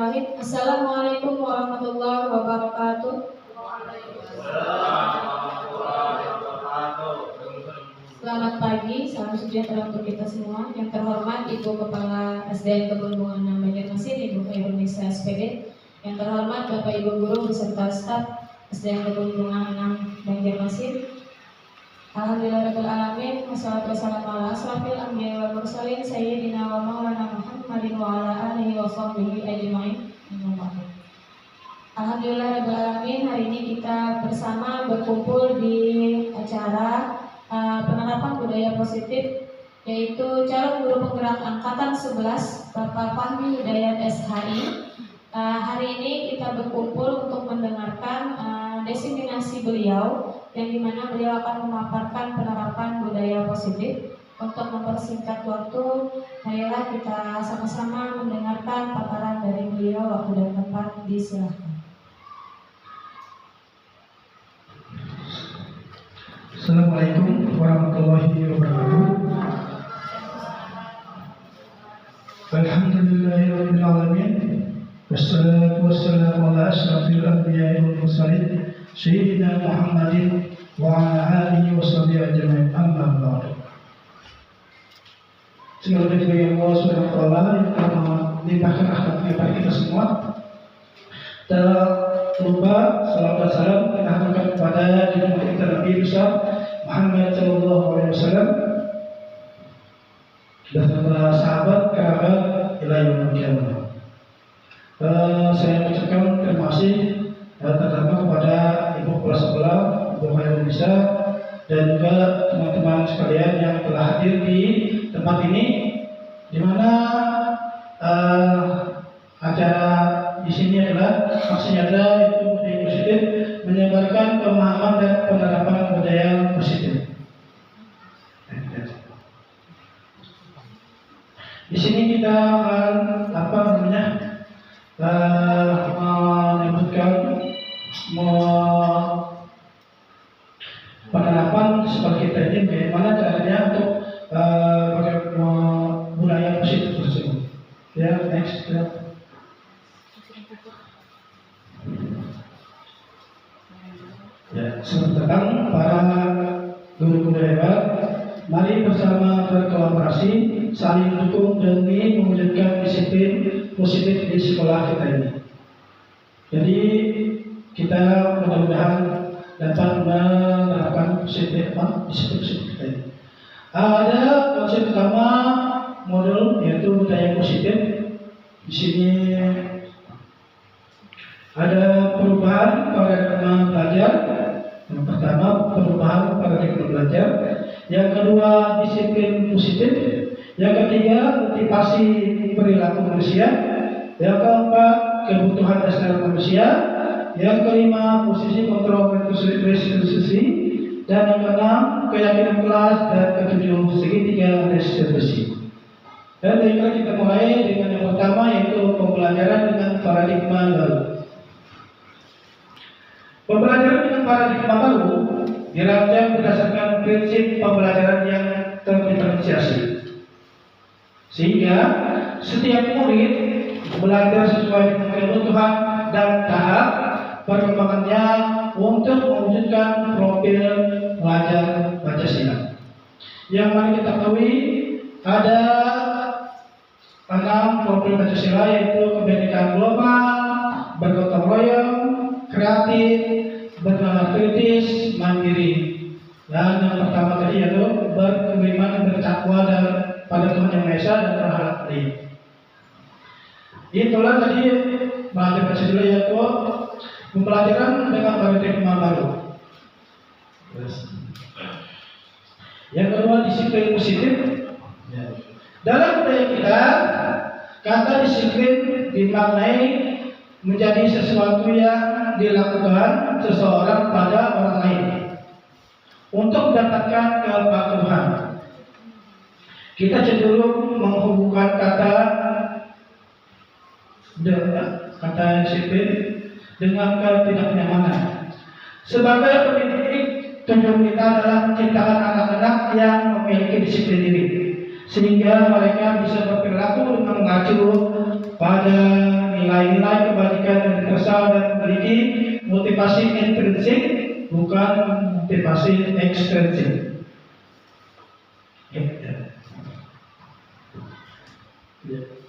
Bismillahirrahmanirrahim. Assalamualaikum warahmatullahi wabarakatuh. Selamat pagi, salam sejahtera untuk kita semua. Yang terhormat Ibu Kepala SDN Kebun Bunga 6 Banjarmasin, Ibu Khairul Nisa SPD. Yang terhormat Bapak Ibu Guru beserta staf SDN Kebun Bunga 6 Banjarmasin. Alhamdulillahirabbil alamin, wassalatu wassalamu ala asrofil anbiya'i wal mursalin sayyidina wa maulana Muhammadin wa ala alihi wa sahbihi ajma'in. Alhamdulillahirabbil alamin, hari ini kita bersama berkumpul di acara penerapan budaya positif, yaitu calon guru penggerak angkatan 11 Bapak Fahmi Hidayat SHI. Hari ini kita berkumpul untuk mendengarkan diseminasi beliau, yang dimana beliau akan memaparkan penerapan budaya positif. Untuk mempersingkat waktu, marilah kita sama-sama mendengarkan paparan dari beliau. Waktu dan tempat disilahkan. Assalamualaikum warahmatullahi wabarakatuh. Alhamdulillahirabbil alamin. Wassalatu wassalamu ala asyrafil anbiya'i wal mursalin sayyidina Muhammadin wa ala alihi wa sahbihi ajma'in. Amma ba'du. Segala puji bagi Allah Subhanahu wa taala yang telah melimpahkan rahmat kepada kita semua. Dan lupa salam dan salam kita haturkan kepada junjungan kita Nabi besar Muhammad sallallahu alaihi wasallam dan para sahabat kerabat ila yaumil qiyamah. Saya mengucapkan terima kasih terutama kepada Ibu Kepala Sekolah, Ibu Khairul Nisa, dan juga teman-teman sekalian yang telah hadir di tempat ini, di mana acara di sini adalah maksudnya ada itu budaya positif, menyebarkan pemahaman dan penerapan budaya positif. Di sini kita akan menyebutkan penerapan seperti kita ini bagaimana caranya untuk budaya positif tersebut. Ya, next. Ya, selamat datang para guru-guru hebat. Mari bersama berkolaborasi, saling mendukung demi mewujudkan disiplin positif di sekolah kita ini. Jadi kita mudah-mudahan dapat menerapkan disiplin positif kita ini. Ada konsep pertama modul yaitu budaya positif. Di sini ada perubahan paradigma belajar. Yang pertama, perubahan paradigma belajar. Yang kedua, disiplin positif. Yang ketiga, motivasi perilaku manusia. Yang keempat, kebutuhan dasar manusia. Yang kelima, posisi kontrol restitusi. Dan yang keenam, keyakinan kelas. Dan ketujuh, segitiga restitusi. Dan baiklah kita mulai dengan yang pertama, yaitu pembelajaran dengan paradigma baru. Pembelajaran dengan paradigma baru dirancang berdasarkan prinsip pembelajaran yang terdiferensiasi, sehingga setiap murid belajar sesuai dengan kebutuhan dan tahap perkembangannya untuk mewujudkan profil pelajar Pancasila. Yang mari kita ketahui ada 6 profil Pancasila, yaitu kebinekaan global, bergotong royong, kreatif, bernalar kritis, mandiri. Dan yang pertama tadi yaitu beriman, bertakwa dan pada Tuhan Yang Maha Esa dan berharap baik. Itulah tadi belajar Pancasila, yaitu pembelajaran dengan paradigma baru. Yang kedua, disiplin positif. Dalam budaya kita, kata disiplin dimaknai menjadi sesuatu yang dilakukan seseorang pada orang lain untuk mendapatkan kepatuhan. Kita cenderung menghubungkan kata disiplin dengan ketidaknyamanan. Sebagai pendidik, tujuan kita adalah menciptakan anak-anak yang memiliki disiplin diri, sehingga mereka bisa berperilaku dengan mengacu pada nilai-nilai kebajikan yang berasal dan memiliki motivasi intrinsik, bukan motivasi ekstrinsik.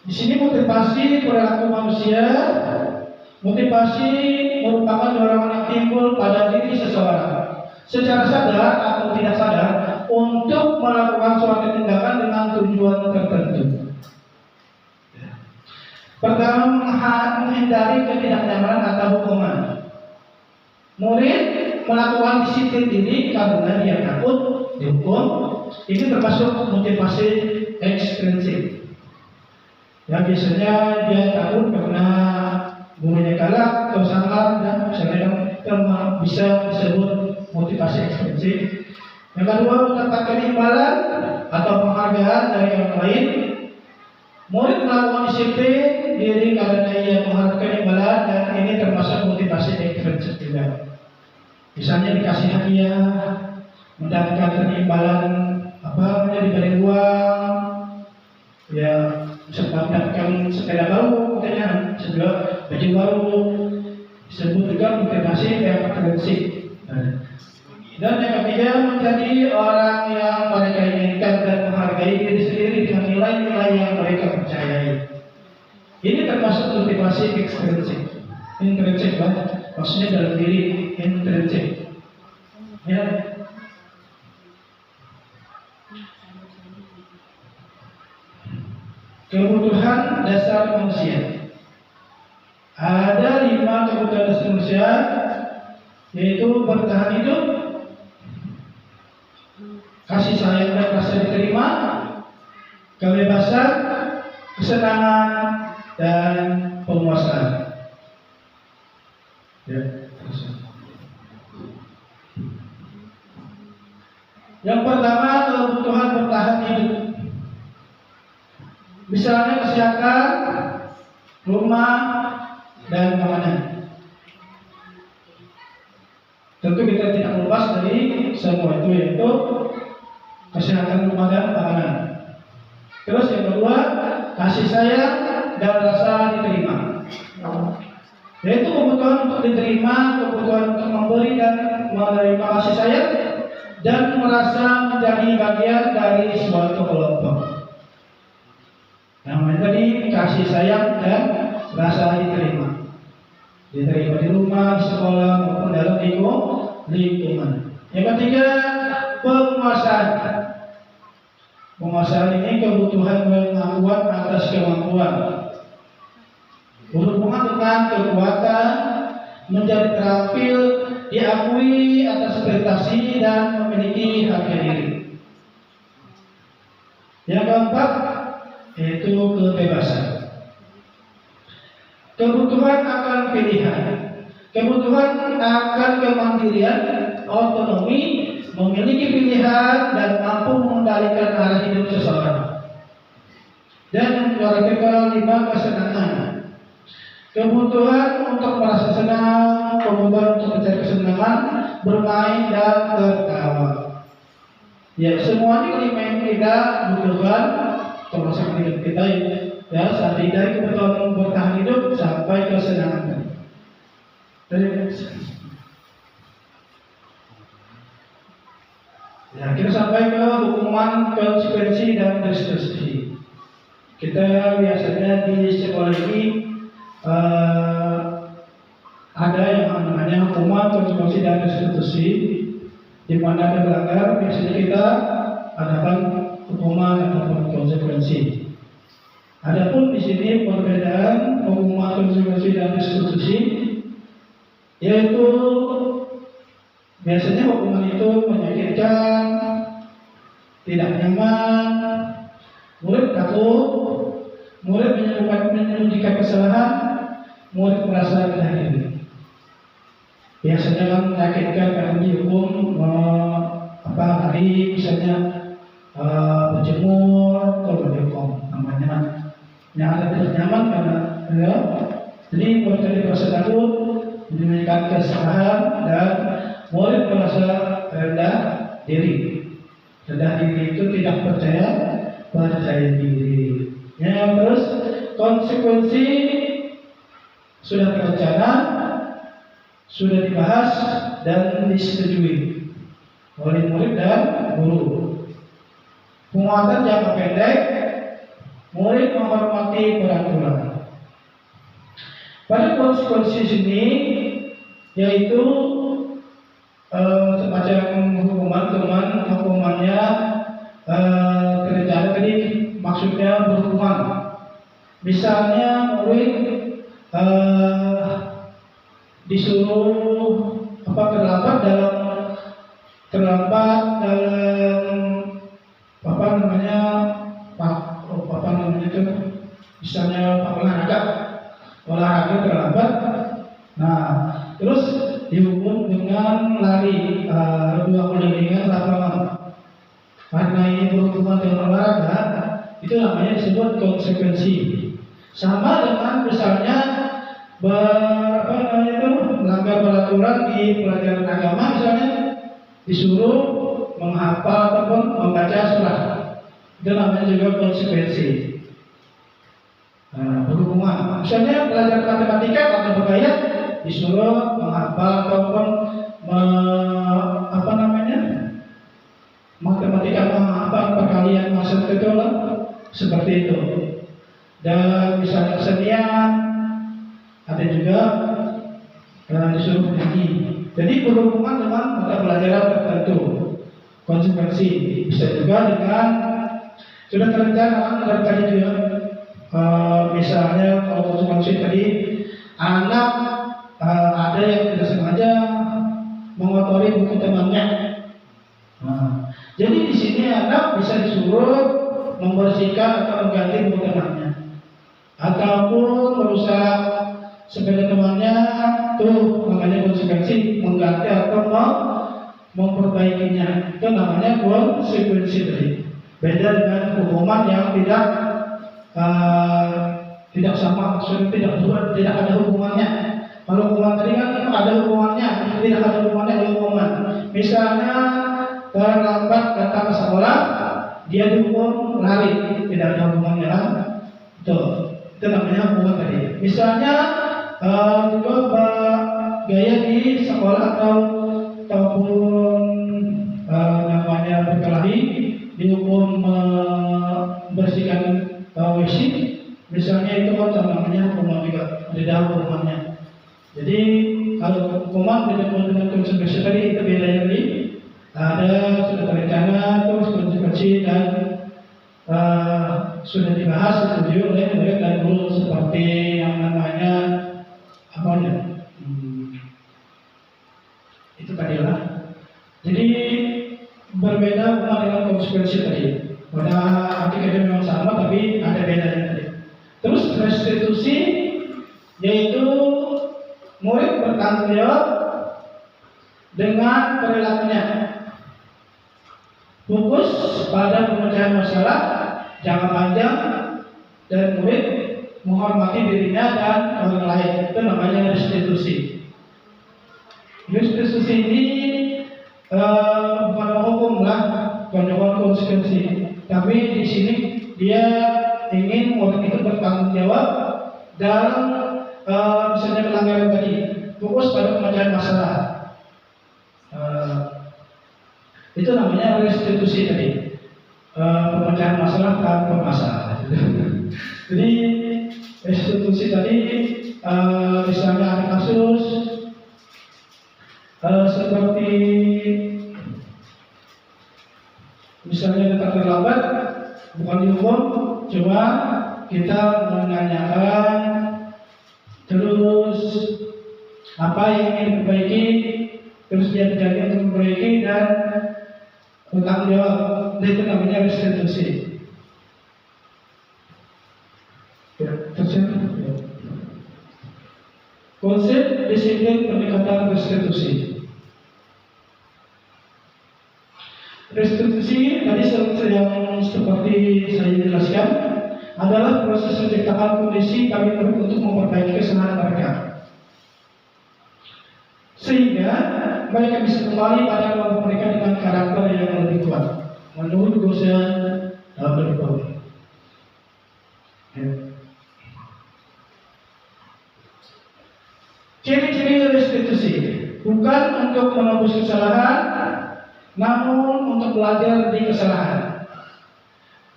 Di sini motivasi perilaku manusia, motivasi merupakan dorongan yang timbul pada diri seseorang secara sadar atau tidak sadar untuk melakukan suatu tindakan dengan tujuan tertentu. Pertama, menghindari ketidaknyamanan atau hukuman. Murid melakukan disiplin diri karena dia takut dihukum. Ini termasuk motivasi ekstrinsik. Ya, biasanya dia takut karena gurunya galak atau sangar, dan misalnya bisa disebut motivasi ekstrinsik. Yang kedua, mendapatkan imbalan atau penghargaan dari orang lain. Murid melakukan disiplin diri karena ia mengharapkan imbalan, dan ini termasuk motivasi ekstrinsik juga. Misalnya dikasih hadiah, mendapatkan imbalan diberi uang, ya serta mendapatkan sepeda baru, katanya juga baju baru, disebut juga motivasi ekstrinsik. Dan yang ketiga, menjadi orang yang mereka inginkan dan menghargai diri sendiri dengan nilai-nilai yang mereka percayai. Ini termasuk motivasi ekstrinsik. Intrinsik maksudnya dalam diri, intrinsik. Ya. Kebutuhan dasar manusia. Ada 5 kebutuhan dasar manusia, yaitu bertahan hidup, kasih sayang dan rasa diterima, kebebasan, kesenangan, dan penguasaan. Ya. Yang pertama, kebutuhan bertahan hidup. Misalnya kesehatan, rumah, dan makanan. Tentu kita tidak lepas dari semua itu, yaitu kesehatan, rumah, dan makanan. Terus yang kedua, kasih sayang dan rasa diterima. Yaitu kebutuhan untuk diterima, kebutuhan untuk memberi dan menerima kasih sayang, dan merasa menjadi bagian dari suatu kelompok. Namanya tadi kasih sayang dan rasa diterima. Diterima di rumah, di sekolah, maupun dalam lingkungan. Yang ketiga, penguasaan. Penguasaan ini kebutuhan pengakuan atas kemampuan, berhubungan dengan kekuatan, menjadi terampil, diakui atas prestasi, dan memiliki harga diri. Yang keempat, yaitu kebebasan. Kebutuhan akan pilihan, kebutuhan akan kemandirian, otonomi, memiliki pilihan, dan mampu mengendalikan arah hidup seseorang. Dan yang kelima, kesenangan. Kebutuhan untuk merasa senang, kebutuhan untuk mencari kesenangan, bermain, dan tertawa. Ya, semuanya kelima ini kita butuhkan termasuk hidup kita, ya, sampai dari kebutuhan bertahan hidup sampai kesenangan. Ya, kita sampai ke hukuman, konsekuensi, dan restitusi. Kita biasanya di sekolah ini ada yang namanya hukuman, konsekuensi, dan restitusi. Di mana ada pelanggar, biasanya kita adakan hukuman ataupun konsekuensi. Adapun di sini perbedaan hukuman, konsekuensi, dan restitusi, yaitu biasanya hukuman itu menyakitkan, tidak nyaman, murid takut, murid menyembunyikan kesalahan, murid merasa rendah diri. Biasanya kan menyakitkan karena dihukum hari misalnya berjemur atau berdiam, namanya yang ada tidak nyaman karena jadi murid tadi merasa takut, menyembunyikan kesalahan, dan murid merasa rendah diri. Rendah diri itu tidak percaya diri. Ya, terus konsekuensi sudah terencana, sudah dibahas dan disetujui oleh murid dan guru. Penguatan jangka pendek, murid menghormati peraturan. Pada konsekuensi sini yaitu semacam hukumannya terencana tadi, maksudnya berhukuman. Misalnya murid disuruh terlambat dalam itu, misalnya olahraga terlambat. Nah, terus dihukum dengan lari 2 kelilingan lapangan. Karena ini berhubungan dengan olahraga, itu namanya disebut konsekuensi. Sama dengan misalnya melanggar peraturan di pelajaran agama, misalnya disuruh menghafal ataupun membaca surat, itu namanya juga konsekuensi. Berhubungan, misalnya belajar matematika atau bergaya, disuruh menghafal ataupun matematika menghafal perkalian maksud itu seperti itu. Dan misalnya kesenian, ada juga disuruh menyanyi. Jadi berhubungan dengan mata pelajaran tertentu. Konsekuensi bisa juga dengan sudah terencana dari tadi juga. Misalnya kalau konsekuensi tadi, anak ada yang tidak sengaja mengotori buku temannya. Jadi di sini anak bisa disuruh membersihkan atau mengganti buku temannya, ataupun merusak sepeda temannya, tuh namanya konsekuensi, mengganti atau memperbaikinya, itu namanya konsekuensi tadi. Beda dengan hukuman yang tidak sama, maksudnya tidak ada hubungannya. Kalau hukuman tadi kan ada hubungannya, tidak ada hubungannya dengan hukuman. Misalnya terlambat datang ke sekolah, dia dihukum lari, tidak ada hubungannya kan? Itu namanya hukuman tadi. Misalnya juga gaya di sekolah ataupun namanya berkelahi, dihukum membersihkan WC, misalnya itu kan namanya hukuman juga, tidak hukumannya. Jadi kalau hukuman dengan konsekuensi tadi itu bedanya tadi. Ada sudah terencana, terus konsekuensi dan sudah dibahas, disetujui oleh murid dan guru, seperti yang namanya itu tadi lah. Jadi berbeda hukuman dengan konsekuensi tadi. Pada hakikatnya memang sama, tapi ada bedanya tadi. Terus restitusi yaitu murid bertanggung jawab dengan perilakunya. Fokus pada pemecahan masalah jangka panjang dan murid menghormati dirinya dan orang lain, itu namanya restitusi. Restitusi ini bukan menghukum lah, bukan konsekuensi, tapi di sini dia ingin murid itu bertanggung jawab dalam misalnya pelanggaran tadi, fokus pada pemecahan masalah. Itu namanya restitusi tadi, pemecahan masalah tanpa masalah. Jadi restitusi tadi misalnya ada kasus seperti misalnya datang terlambat, bukan dihukum, cuma kita menanyakan terus apa yang ingin diperbaiki, terus dia dijaga untuk memperbaiki dan bertanggung jawab. Itu namanya restitusi. Ya, konsep disiplin pendekatan restitusi. Restitusi tadi yang seperti saya jelaskan adalah proses menciptakan kondisi kami untuk memperbaiki kesalahan mereka, sehingga mereka bisa kembali pada kelompok mereka dengan karakter yang lebih kuat menurut dosen lebih baik. Ciri-ciri restitusi bukan untuk menebus kesalahan, namun untuk belajar di kesalahan,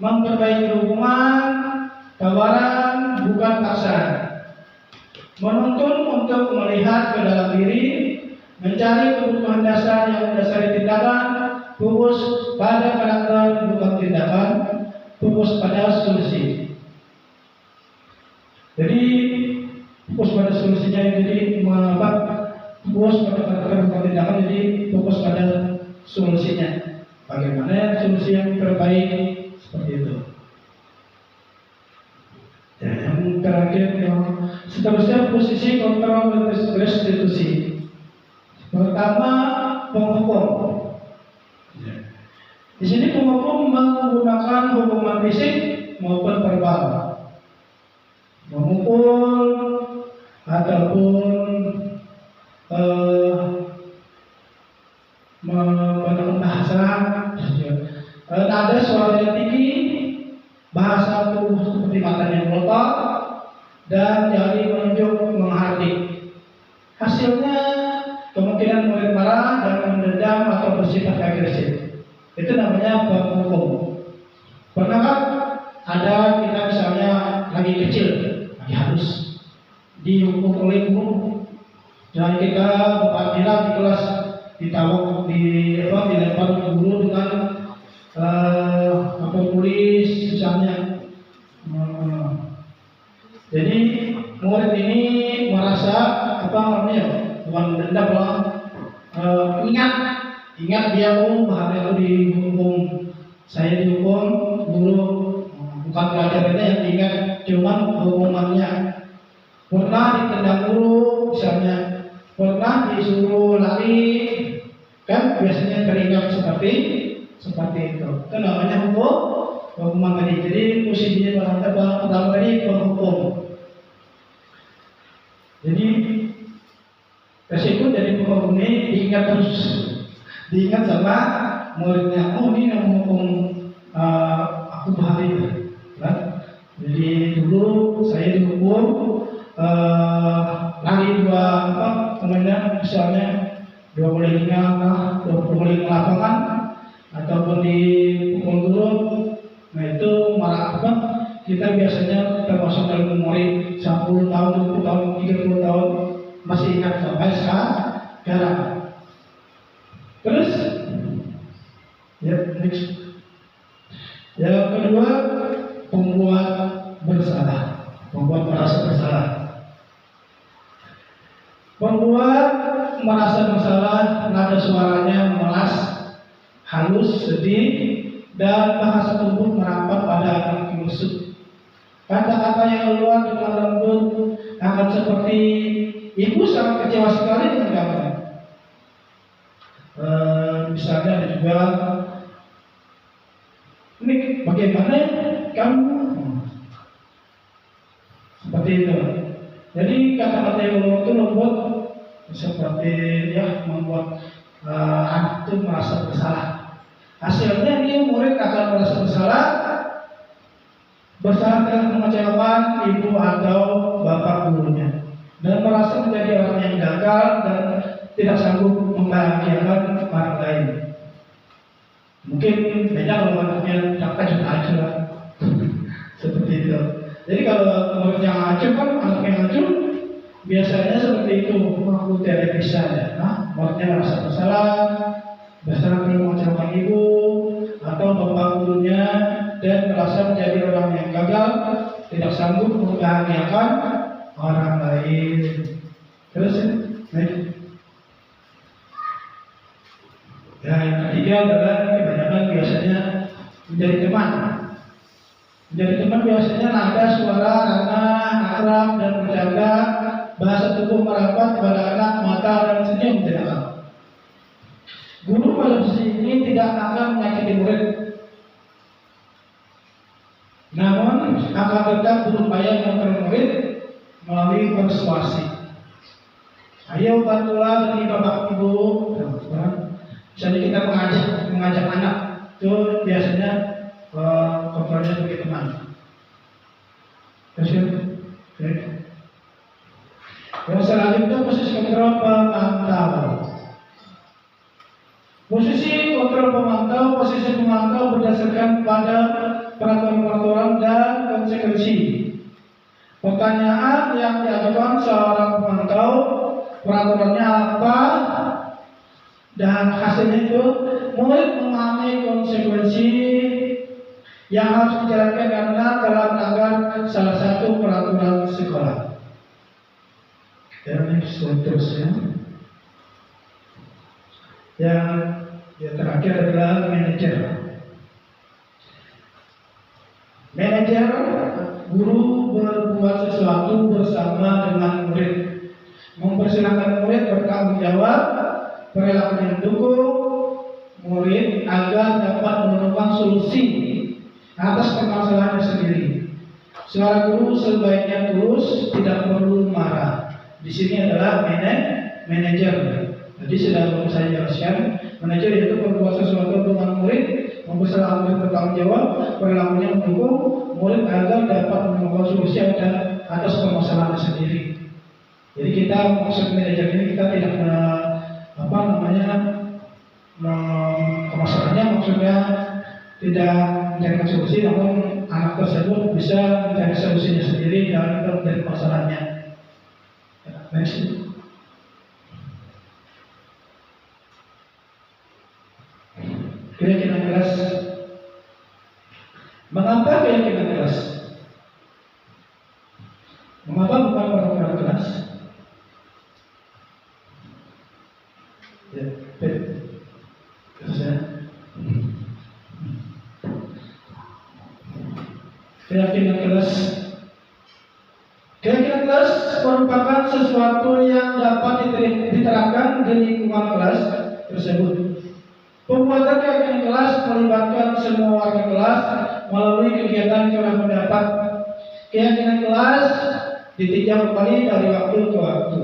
memperbaiki hubungan, tawaran bukan paksaan, menuntun untuk melihat ke dalam diri, mencari kebutuhan dasar yang mendasari tindakan, fokus pada karakter bukan tindakan, fokus pada solusi. Jadi fokus pada solusinya, jadi fokus pada karakter bukan tindakan, jadi fokus pada solusinya. Bagaimana solusi yang terbaik, seperti itu. Ya, yang terakhir, seterusnya posisi kontrol restitusi. Pertama, penghukum. Di sini penghukum menggunakan hukuman fisik maupun verbal, memukul ataupun menggunakan bahasa, nada suara yang tinggi, bahasa tubuh seperti matanya melotot, dan jari menunjuk menghardik. Hasilnya kemungkinan murid marah dan mendendam atau bersifat agresif. Itu namanya penghukum. Pernahkah ada kita misalnya lagi kecil, lagi halus, dihukum oleh guru, dan kita apabila di kelas ditawak dilempar ke guru dengan tulis misalnya. Jadi murid ini merasa bukan dendam lah, ingat dia bahwa itu dihukum, saya dihukum dulu, bukan pelajarannya yang diingat, cuman hukumannya. Pernah ditendang guru misalnya, pernah disuruh lari, kan biasanya teringat seperti itu. Itu namanya hukuman tadi. Jadi posisinya pertama tadi penghukum. Jadi resiko dari penghukum ini diingat sama muridnya. Oh, ini yang menghukum aku bahari, kan? Jadi dulu saya dihukum lari misalnya 2 keliling lapangan ataupun di pukul guru. Nah itu marah kita biasanya termasuk dalam memori 10 tahun, 20 tahun, 30 tahun masih ingat sampai sekarang. Terus next. Yang kedua, membuat merasa bersalah. Membuat merasa bersalah, nada suaranya memelas, halus, sedih, dan bahasa tubuh merapat pada anak musuh. Kata-kata yang keluar dengan lembut akan seperti ibu sangat kecewa sekali dengan kamu. Misalnya ada juga, ini bagaimana kamu? Seperti itu. Jadi kata-kata yang keluar itu lembut, seperti membuat anak itu merasa bersalah. Hasilnya dia murid akan merasa bersalah telah mengecewakan ibu atau bapak gurunya, dan merasa menjadi orang yang gagal dan tidak sanggup membahagiakan orang lain. Mungkin beda kalau anaknya dapat aja seperti itu. Jadi kalau murid yang acuh kan, anak yang acuh biasanya seperti itu, aku tidak bisa ya. Muridnya merasa bersalah telah mengecewakan ibu atau bapak gurunya, dan merasa menjadi orang yang gagal, tidak sanggup membahagiakan orang lain. Terus ya, yang ketiga adalah kebanyakan biasanya menjadi teman. Menjadi teman biasanya nada suara ramah, akrab dan bercanda, bahasa tubuh merapat pada anak, mata dan senyum tidak akan. Guru pada posisi ini tidak akan menyakiti murid, namun akan tetap berupaya mengontrol murid melalui persuasi. Ayo bantulah bagi bapak ibu. Misalnya kita mengajak anak, itu biasanya kontrolnya sebagai teman. Yang selanjutnya posisi kontrol pemantau. Posisi pemantau berdasarkan pada peraturan-peraturan dan konsekuensi. Pertanyaan yang diajukan seorang pemantau, peraturannya apa, dan hasilnya itu murid memahami konsekuensi yang harus dijalankan karena telah melanggar salah satu peraturan sekolah. Dan seterusnya, yang terakhir adalah manajer. Manajer, guru berbuat sesuatu bersama dengan murid, mempersilahkan murid bertanggung jawab, perilaku mendukung murid agar dapat menemukan solusi atas permasalahannya sendiri. Seorang guru sebaiknya tulus, tidak perlu marah. Di sini adalah manajer. Jadi sudah saya jelaskan, manajer itu berbuat sesuatu dengan murid, mempersilahkan murid bertanggung jawab, perilakunya mendukung murid agar dapat menemukan solusi atas permasalahan sendiri. Jadi kita maksud manajer ini kita tidak permasalahannya maksudnya tidak mencari solusi, namun anak tersebut bisa mencari solusinya sendiri dalam dari masalahnya. Next. Keyakinan keras. Mengapa keyakinan keras? Mengapa bukan orang-orang keras? Ya, terus ya. Keyakinan keras. Keyakinan kelas merupakan sesuatu yang dapat diterapkan di lingkungan kelas tersebut. Pembuatan keyakinan kelas melibatkan semua warga kelas melalui kegiatan curah pendapat. Keyakinan kelas ditinjau kembali dari waktu ke waktu.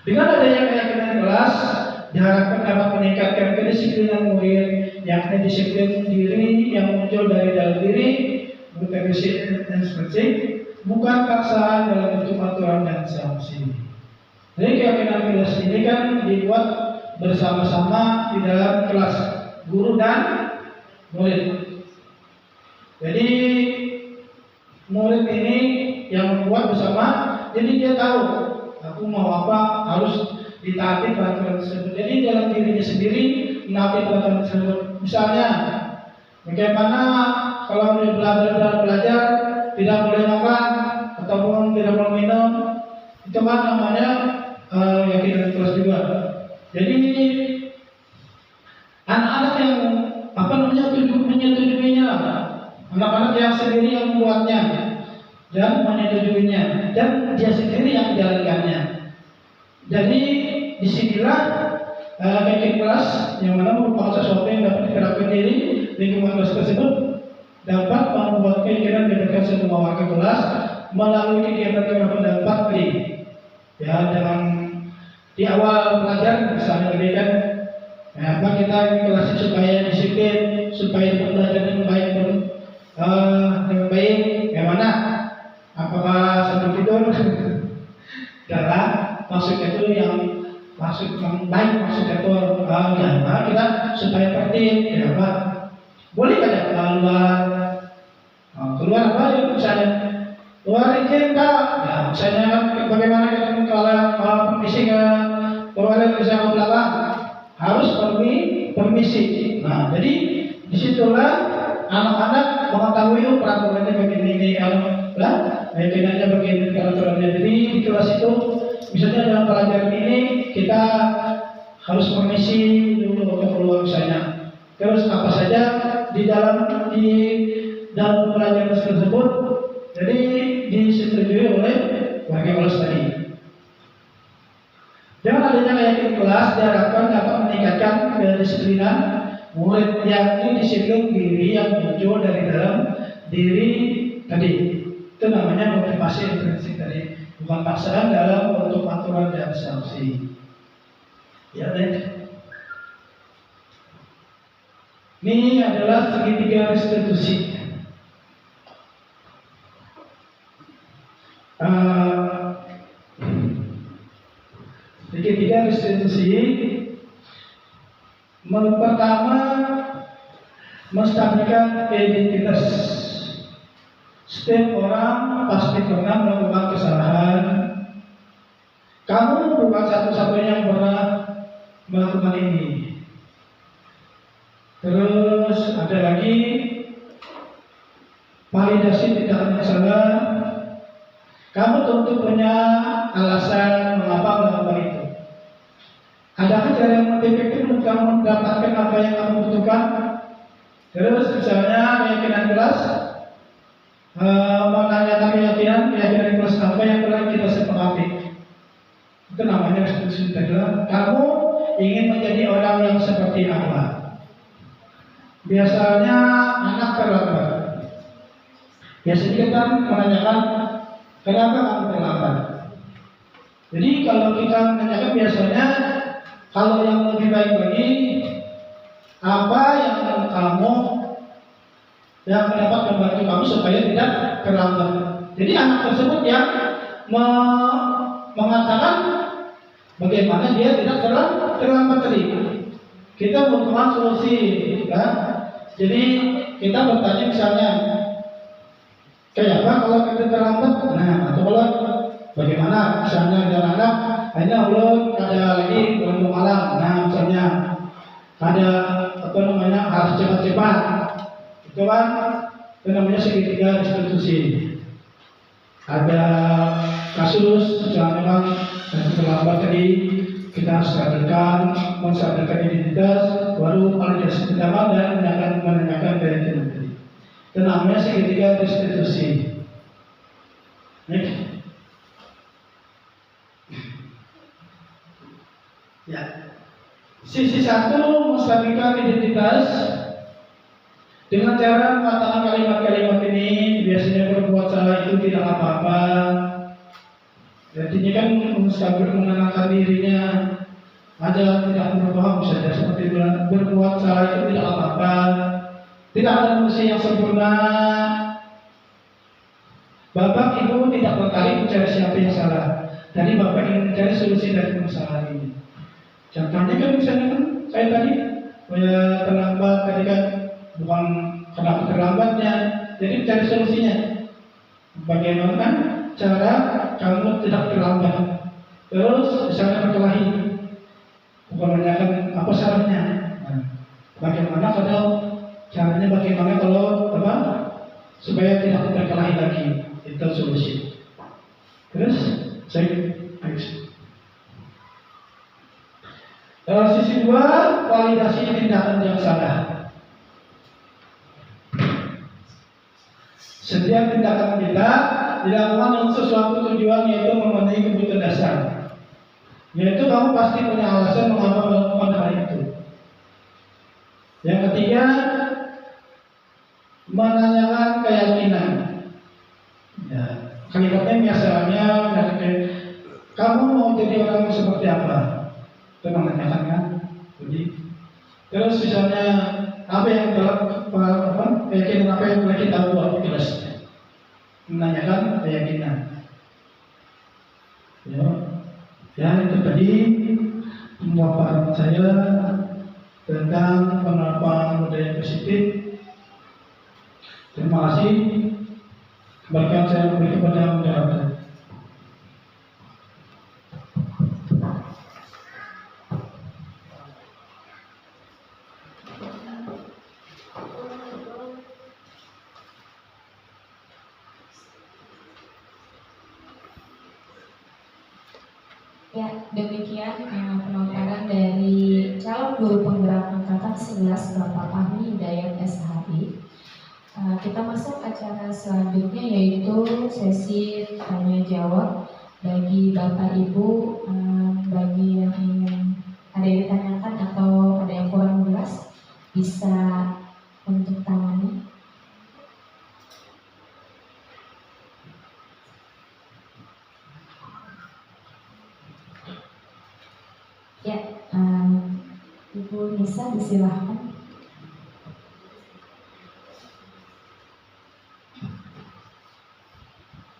Dengan adanya keyakinan kelas diharapkan dapat meningkatkan kedisiplinan murid, yakni disiplin diri yang muncul dari dalam diri, motivasi intrinsik, bukan paksaan dalam bentuk aturan dan sanksi. Jadi keyakinan kelas ini kan dibuat bersama-sama di dalam kelas guru dan murid. Jadi murid ini yang membuat bersama, jadi dia tahu aku mau apa, harus ditaati peraturan tersebut. Jadi dalam dirinya sendiri menaati peraturan tersebut. Misalnya, bagaimana kalau dia belajar tidak boleh makan ataupun tidak boleh minum, itu kan namanya keyakinan kelas juga. Jadi anak-anak yang menyetujuinya, anak-anak yang sendiri yang membuatnya dan menyetujuinya, dan dia sendiri yang menjalankannya. Jadi disinilah keyakinan kelas yang mana merupakan sesuatu yang dapat diterapkan diri lingkungan kelas tersebut, dapat membuat keyakinan diberikan semua warga kelas melalui kegiatan curah pendapat dalam di awal belajar misalnya kan, apa kita kelas supaya disiplin, supaya belajar dengan baik dengan baik, bagaimana? Apakah sebelum tidur? Dalam maksudnya itu yang maksud yang baik, maksudnya itu gimana kita supaya tertib, ya Pak. Boleh kada keluar apa ya misalnya keluar izin Pak, ya misalnya bagaimana kita kalau permisi ke keluar bisa ke belakang harus permisi. Nah jadi disitulah anak-anak mengetahui peraturannya begini keyakinannya begini peraturannya. Jadi di kelas itu misalnya dalam pelajaran ini kita harus permisi dulu untuk keluar misalnya. Terus apa saja di dalam pelajaran tersebut jadi disetujui oleh warga kelas tadi. Dengan adanya keyakinan kelas diharapkan dapat meningkatkan kedisiplinan murid, yakni disiplin diri yang muncul dari dalam diri tadi. Itu namanya motivasi intrinsik tadi, bukan paksaan dalam bentuk aturan dan sanksi. Ya, ini adalah segitiga restitusi. ketiga restitusi. Pertama, menstabilkan identitas. Setiap orang pasti pernah melakukan kesalahan. Kamu bukan satu-satunya yang pernah melakukan ini. Terus ada lagi validasi tindakan yang salah. Kamu tentu punya alasan mengapa melakukan itu. Adakah cara yang lebih efektif untuk kamu mendapatkan apa yang kamu butuhkan? Terus misalnya keyakinan kelas, menanyakan keyakinan kelas apa yang pernah kita sepakati. Itu namanya restitusi. Kamu ingin menjadi orang yang seperti apa? Biasanya anak terlambat. Biasanya kita menanyakan kenapa kamu terlambat. Jadi kalau kita menanyakan biasanya, kalau yang lebih baik lagi, apa yang kamu yang dapat membantu kamu supaya tidak terlambat. Jadi anak tersebut yang mengatakan bagaimana dia tidak terlambat tadi. Kita membutuhkan solusi, kan? Jadi kita bertanya misalnya, kayak apa kalau kita terlambat? Nah, atau kalau bagaimana misalnya ada anak, akhirnya ulun ada lagi belum malam. Nah, misalnya ada apa namanya harus cepat-cepat. Itu kan itu namanya segitiga restitusi. Ada kasus misalnya kan terlambat tadi, kita menstabilkan identitas, baru validasi tindakan dan menanyakan keyakinan tadi. Itu namanya segitiga restitusi. Next. Ya. Sisi satu, menstabilkan identitas dengan cara mengatakan kalimat-kalimat ini. Biasanya berbuat salah itu tidak apa-apa. Artinya kan menenangkan dirinya, ada tidak berbohong saja, seperti berbuat salah itu tidak apa-apa. Tidak ada manusia yang sempurna. Bapak Ibu tidak tertarik mencari siapa yang salah. Tadi Bapak ingin mencari solusi dari masalah ini. Contohnya kan misalnya kan saya tadi terlambat tadi kan, bukan kenapa terlambatnya, jadi mencari solusinya. Bagaimana cara kamu tidak terlambat? Terus misalnya berkelahi, bukan menanyakan apa salahnya. Nah, bagaimana kalau caranya? Bagaimana kalau apa supaya tidak berkelahi lagi? Itu solusi. Terus saya sisi dua, validasi tindakan yang salah. Setiap tindakan kita dilakukan untuk sesuatu tujuan, yaitu memenuhi kebutuhan dasar. Yaitu kamu pasti punya alasan mengapa melakukan hal itu. Yang ketiga, menanyakan keyakinan. Ya, kalimatnya biasanya kamu mau jadi orang yang seperti apa? Itu menanyakan kan? Jadi, terus misalnya apa yang keyakinan apa yang boleh kita buat jelasnya? Menanyakan keyakinan. Ya itu tadi pemaparan saya tentang penerapan budaya positif. Terima kasih. Bahkan saya beri kepada moderator. Ya, demikian pemaparan dari calon guru penggerak angkatan 11 Bapak Fahmi Hidayat SHI. Kita masuk acara selanjutnya, yaitu sesi tanya jawab bagi Bapak Ibu. Bagi yang ingin ada yang ditanyakan atau ada yang kurang jelas, bisa untuk tangannya. Ya, Ibu Nisa disilahkan.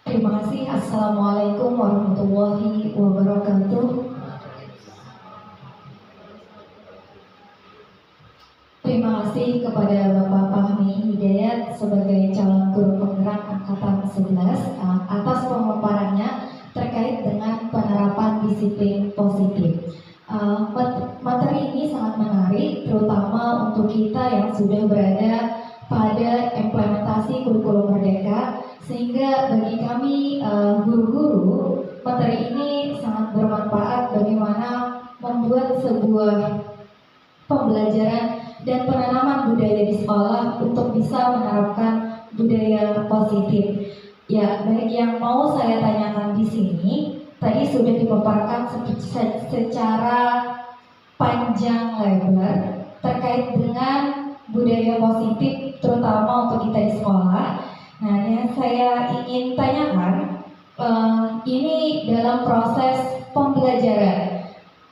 Terima kasih. Assalamualaikum warahmatullahi wabarakatuh. kasih kepada Bapak Fahmi Hidayat sebagai calon guru penggerak angkatan 11 atas pemaparannya terkait dengan penerapan disiplin positif. Materi ini sangat menarik, terutama untuk kita yang sudah berada pada implementasi kurikulum merdeka, sehingga bagi kami guru-guru, materi ini sangat bermanfaat bagaimana membuat sebuah pembelajaran dan penanaman budaya di sekolah untuk bisa menerapkan budaya positif. Ya, baik yang mau saya tanyakan di sini, tadi sudah dipaparkan secara panjang lebar terkait dengan budaya positif, terutama untuk kita di sekolah. Nah, yang saya ingin tanyakan, ini dalam proses pembelajaran.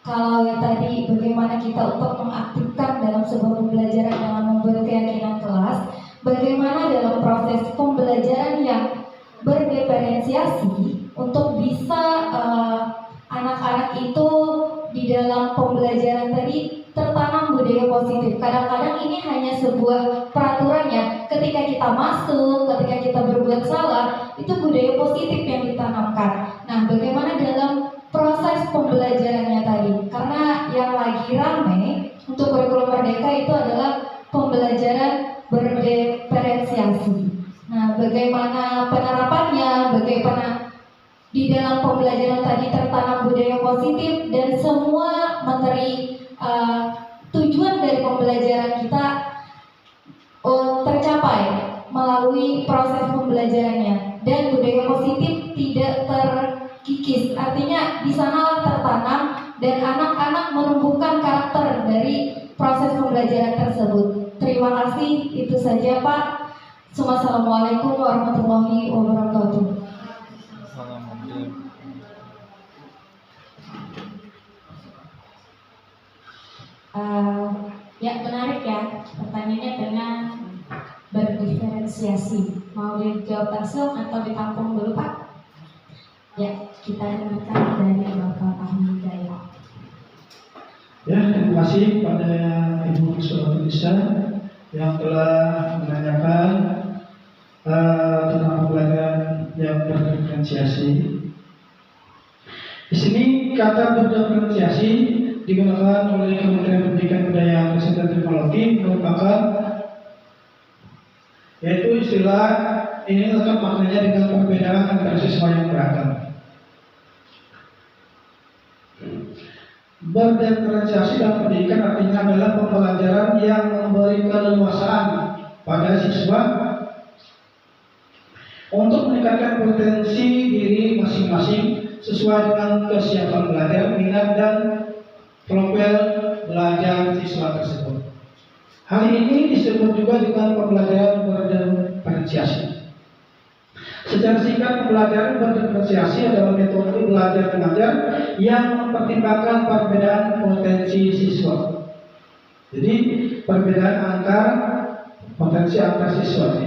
Kalau yang tadi bagaimana kita untuk mengaktifkan dalam sebuah pembelajaran dengan membuat keyakinan kelas, bagaimana dalam proses pembelajaran yang berdiferensiasi untuk bisa anak-anak itu di dalam pembelajaran tadi tertanam budaya positif. Kadang-kadang ini hanya sebuah peraturan ya, ketika kita masuk, ketika kita berbuat salah, itu budaya positif yang ditanamkan. Nah, bagaimana dalam proses pembelajarannya tadi? Karena yang lagi rame untuk kurikulum merdeka itu adalah pembelajaran berdiferensiasi. Nah, bagaimana penerapannya, bagaimana di dalam pembelajaran tadi tertanam budaya positif dan semua materi tujuan dari pembelajaran kita tercapai melalui proses pembelajarannya dan budaya positif tidak terkikis. Artinya di sana tertanam dan anak-anak menumbuhkan karakter dari proses pembelajaran tersebut. Terima kasih, itu saja Pak. Assalamualaikum warahmatullahi wabarakatuh. Ya, menarik ya pertanyaannya dengan berdiferensiasi. Mau dijawab langsung atau ditampung dulu Pak? Ya, kita dengarkan dari Bapak Fahmi Hidayat. Ya, terima kasih kepada Ibu Sulawesi Indonesia yang telah menanyakan tentang pembelajaran yang berdiferensiasi. Di sini kata berdiferensiasi digunakan oleh Kementerian Pendidikan Budaya Riset dan Teknologi merupakan yaitu istilah ini lekat maknanya dengan perbedaan antara siswa yang beragam. Berdiferensiasi dalam pendidikan artinya adalah pembelajaran yang memberi keleluasaan pada siswa untuk meningkatkan potensi diri masing-masing sesuai dengan kesiapan belajar, minat dan profil belajar siswa tersebut. Hal ini disebut juga dengan pembelajaran berdiferensiasi. Secara singkat, pembelajaran berdiferensiasi adalah metode belajar mengajar yang mempertimbangkan perbedaan potensi siswa. Jadi perbedaan antar potensi antar siswa.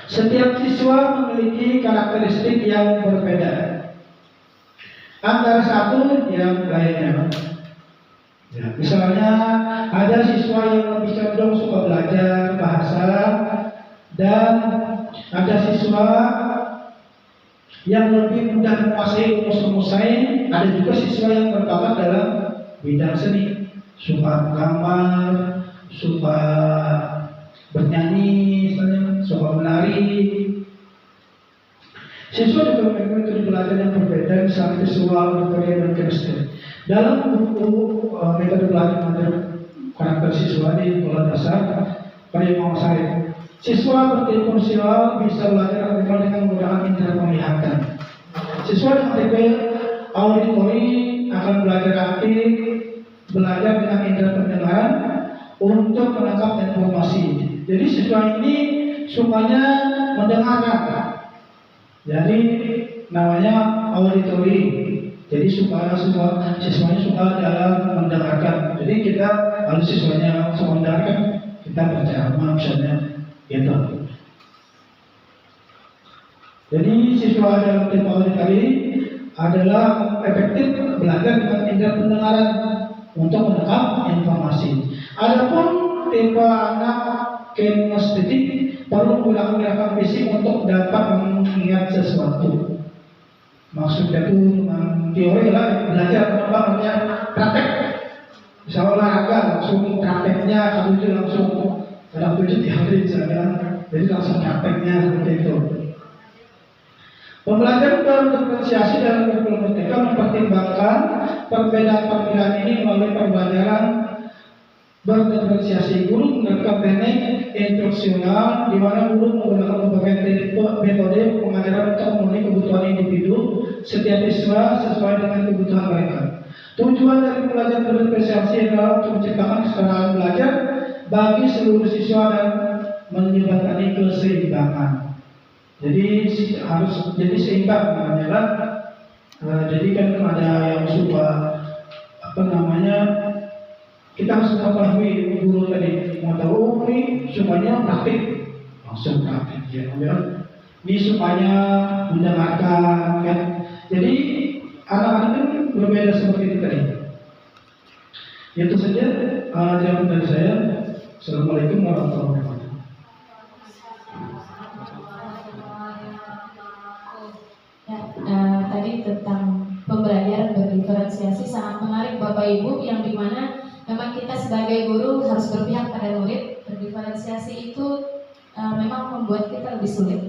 Setiap siswa memiliki karakteristik yang berbeda. Antara satu yang lainnya. Ya, misalnya ada siswa yang lebih cenderung suka belajar bahasa dan ada siswa yang lebih mudah menguasai rumus-rumus sains. Ada juga siswa yang berbakat dalam bidang seni, suka menggambar, suka bernyanyi, misalnya, suka menari. Siswa juga memiliki metode belajar yang berbeda, misalnya visual, auditoria, dan kinestetik. Dalam buku metode belajar karakter siswa di sekolah dasar karya Muhammad Sarif, siswa bertipe visual bisa belajar optimal dengan menggunakan indera penglihatan. Siswa dengan tipe auditory akan belajar aktif, belajar dengan indera pendengaran untuk menangkap informasi. Jadi siswa ini sukanya mendengarkan. Jadi namanya auditory. Jadi siswanya suka dalam mendengarkan. Jadi kita kalau siswanya suka mendengarkan, kita berceramah misalnya gitu. Jadi siswa dalam tipe auditory adalah efektif belajar dengan indera pendengaran untuk menangkap informasi. Adapun tipe anak kinestetik perlu gerakan fisik untuk dapat mengingat sesuatu. Maksudnya itu dengan teori lah, belajar apa namanya praktek. Bisa olahraga langsung prakteknya, kalau itu langsung dalam 7 teori misalnya, jadi langsung prakteknya seperti itu. Pembelajaran berdiferensiasi dalam kurikulum merdeka mempertimbangkan perbedaan-perbedaan ini melalui pembelajaran berdiferensiasi. Guru menerapkan teknik instruksional di mana guru menggunakan berbagai metode pengajaran untuk memenuhi kebutuhan individu setiap siswa sesuai dengan kebutuhan mereka. Tujuan dari pembelajaran berdiferensiasi adalah untuk menciptakan kesetaraan belajar bagi seluruh siswa dan menyebabkan keseimbangan. Jadi harus jadi seimbang namanya. Jadi kan ada yang suka apa namanya, kita harus mengetahui guru tadi mau tahu ini supaya praktik langsung praktik ya, ini supaya mendengarkan kan. Jadi anak-anak itu berbeda seperti itu tadi. Itu saja jawaban dari saya. Assalamualaikum warahmatullahi wabarakatuh. Tadi tentang pembelajaran berdiferensiasi sangat menarik Bapak Ibu, yang dimana memang kita sebagai guru harus berpihak pada murid. Berdiferensiasi itu memang membuat kita lebih sulit,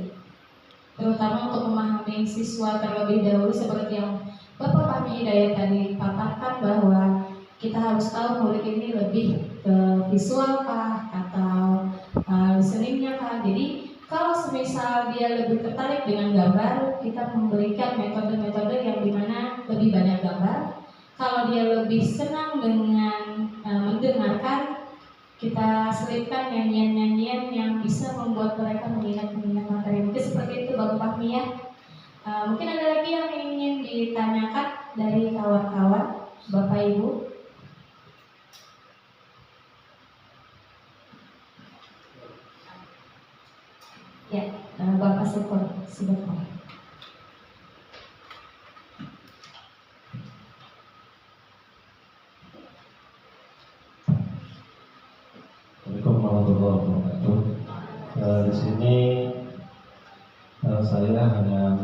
terutama untuk memahami siswa terlebih dahulu, seperti yang Bapak Fahmi Hidayat tadi paparkan, bahwa kita harus tahu murid ini lebih ke visual kah atau listeningnya kah. Jadi kalau semisal dia lebih tertarik dengan gambar, kita memberikan metode-metode yang dimana lebih banyak gambar. Kalau dia lebih senang dengan mendengarkan, kita selipkan nyanyian-nyanyian yang bisa membuat mereka mengingat materi. Mungkin seperti itu Bapak Fahmi ya. Mungkin ada lagi yang ingin ditanyakan dari kawan-kawan Bapak Ibu. Ya, Bapak Syukur sebentar. Assalamualaikum warahmatullahi wabarakatuh. Di sini saya hanya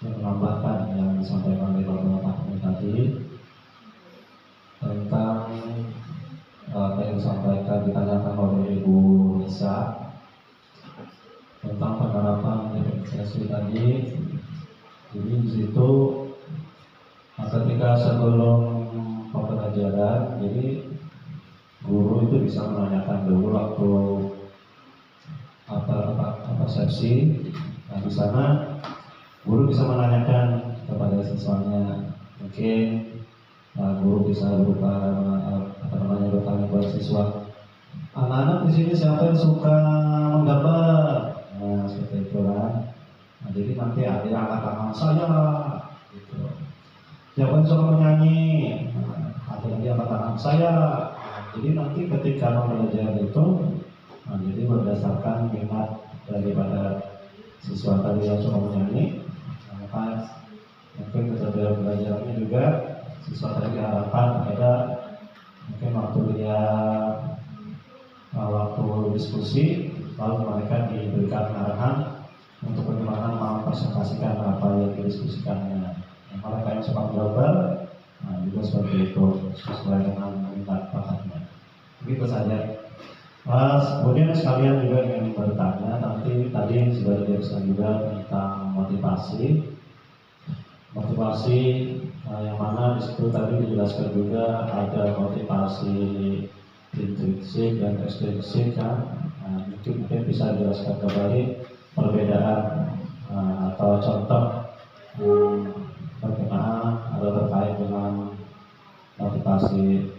menambahkan yang disampaikan oleh Bapak Fahmi tadi tentang apa yang disampaikan, ditanyakan oleh Ibu Nisa tentang penerapan diferensiasi tadi. Jadi di situ ketika sebelum pembelajaran, jadi guru itu bisa menanyakan dulu waktu apa sesi. Nah, di sana guru bisa menanyakan kepada siswanya, mungkin guru bisa bertanya kepada siswa, anak-anak di sini siapa yang suka menggambar? Nah, seperti itu kan. Nah, jadi nanti ada yang angkat tangan, saya, gitu. Siapa yang suka menyanyi? Nah, ada yang angkat tangan, saya. Nah, jadi nanti ketika pembelajaran itu, nah, jadi berdasarkan minat daripada siswa tadi yang suka menyanyi, maka mungkin metode belajarnya juga siswa tadi diharapkan ada mungkin waktu dia waktu diskusi, lalu mereka diberikan arahan untuk bagaimana mempresentasikan apa yang didiskusikannya. Mereka yang suka menggambar, nah juga seperti itu sesuai dengan minat bakatnya. Begitu saja. Kemudian sekalian juga ingin bertanya, nanti tadi sudah dijelaskan juga tentang motivasi yang mana di situ tadi dijelaskan juga ada motivasi intrinsik dan ekstrinsik kan. Nah, mungkin bisa dijelaskan kembali perbedaan atau contoh berkenaan atau terkait dengan motivasi